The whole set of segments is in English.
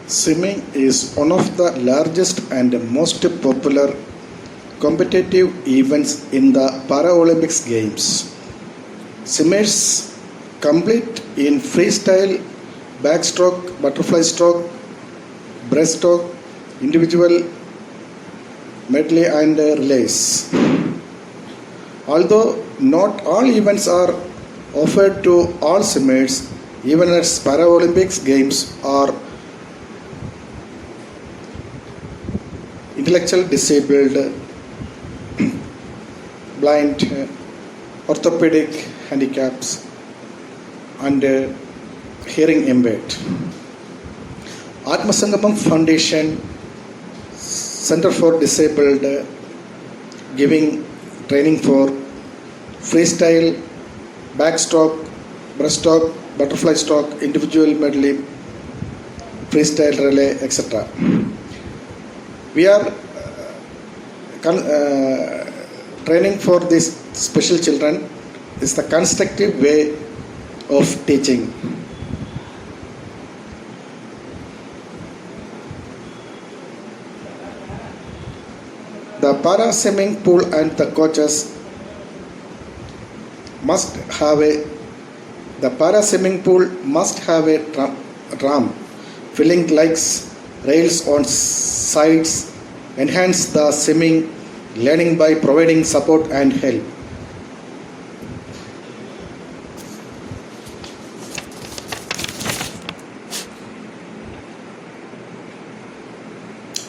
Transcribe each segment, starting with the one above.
Swimming is one of the largest and most popular competitive events in the Paralympics Games. Swimmers compete in freestyle, backstroke, butterfly stroke, breaststroke, individual medley and relays. Although not all events are offered to all swimmers, even as Paralympics Games are intellectual disabled, blind, orthopedic handicaps, and hearing impaired. Atmasangamam Foundation Center for Disabled giving training for freestyle, backstroke, breaststroke, butterfly stroke, individual medley, freestyle relay, etc. We are training for these special children is the constructive way of teaching. The para swimming pool and the coaches must have the para swimming pool must have a ramp, filling legs, rails on sides, enhance the swimming learning by providing support and help.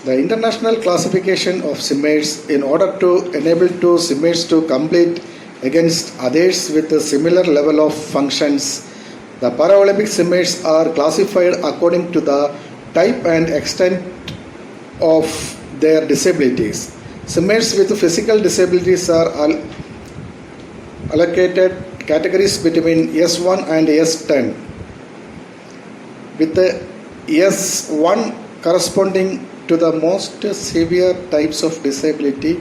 The international classification of swimmers in order to enable two swimmers to compete against others with a similar level of functions. The Paralympic swimmers are classified according to the type and extent of their disabilities. Swimmers with physical disabilities are allocated categories between S1 and S10, with the S1 corresponding to the most severe types of disability.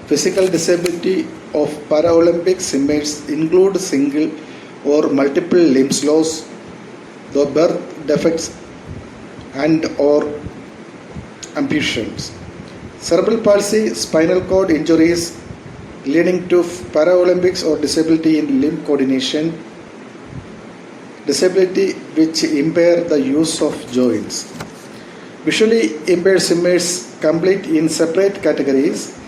Physical disability of Paralympic swimmers include single or multiple limb loss, the birth defects and or amputations, cerebral palsy, spinal cord injuries leading to Paralympics or disability in limb coordination, disability which impair the use of joints. Visually impaired swimmers compete in separate categories,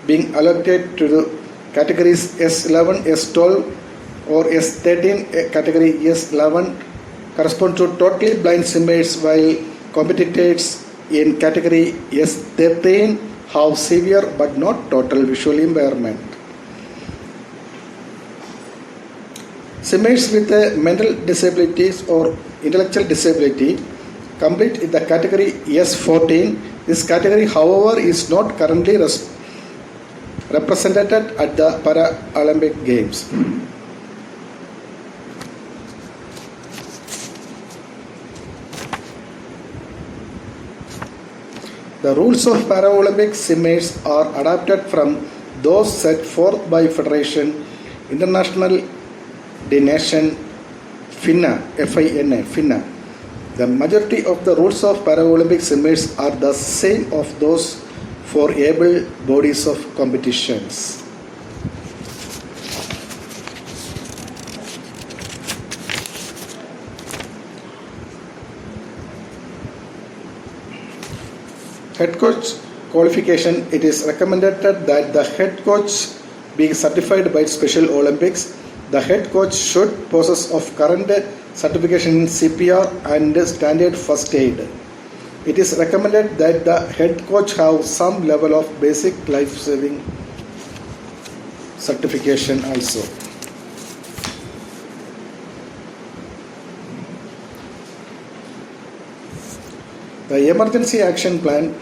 being allocated to the categories S11, S12 or S13. Category S11 correspond to totally blind swimmers, while competitors in category S13 have severe but not total visual impairment. Swimmers with mental disabilities or intellectual disability complete in the category S14. This category, however, is not currently represented at the Paralympic Games. The rules of Paralympic swimmers are adapted from those set forth by Federation International des Nations FINA, FINA. The majority of the rules of Paralympic swimmers are the same of those for able bodies of competitions. Head coach qualification. It is recommended that the head coach be certified by Special Olympics. The head coach should possess of current certification in CPR and standard first aid. It is recommended that the head coach have some level of basic life-saving certification also. The emergency action plan.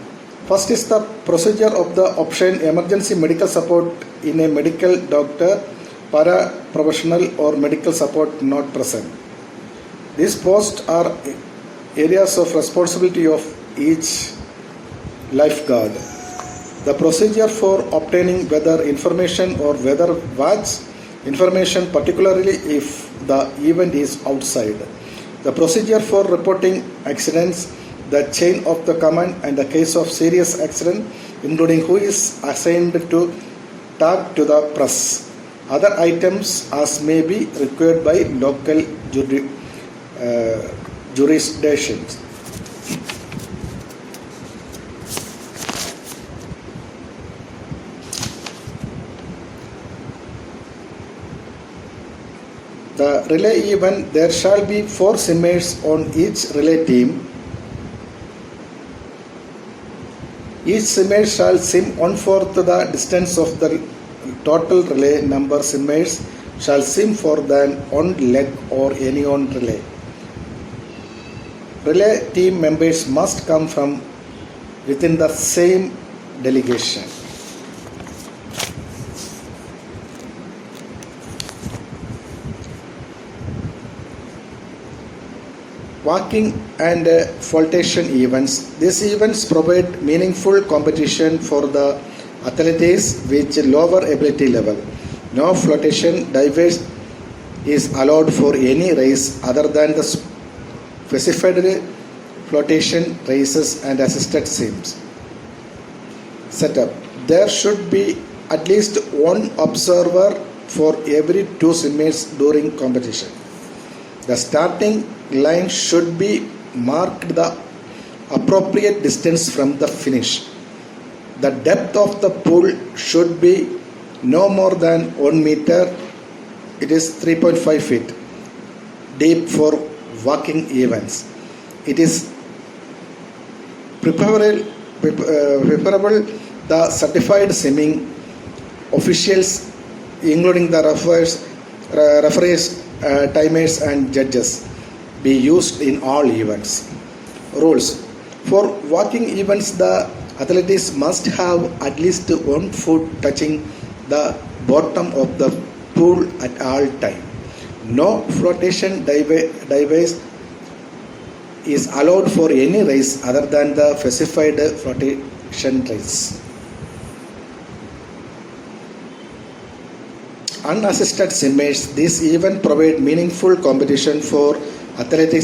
First is the procedure of the obtain emergency medical support in a medical doctor, para-professional or medical support not present. These posts are areas of responsibility of each lifeguard. The procedure for obtaining weather information or weather watch information, particularly if the event is outside. The procedure for reporting accidents. the chain of the command, and the case of serious accident, including who is assigned to talk to the press. Other items as may be required by local jurisdictions. The relay event, there shall be 4 swimmers on each relay team. Each swimmer shall swim 1/4 the distance of the total relay number. Swimmers shall swim for than one leg or any one relay. Relay team members must come from within the same delegation. Walking and flotation events. These events provide meaningful competition for the athletes with lower ability level. No flotation divers is allowed for any race other than the specified flotation races and assisted swims. Setup. There should be at least one observer for every 2 swimmers during competition. The starting line should be marked the appropriate distance from the finish. The depth of the pool should be no more than 1 meter. It is 3.5 feet deep for walking events. It is preferable the certified swimming officials, including the referees, timers and judges, be used in all events. Rules. For walking events, the athletes must have at least 1 foot touching the bottom of the pool at all time. No flotation device is allowed for any race other than the specified flotation race. Unassisted swimmers. This event provide meaningful competition for athletics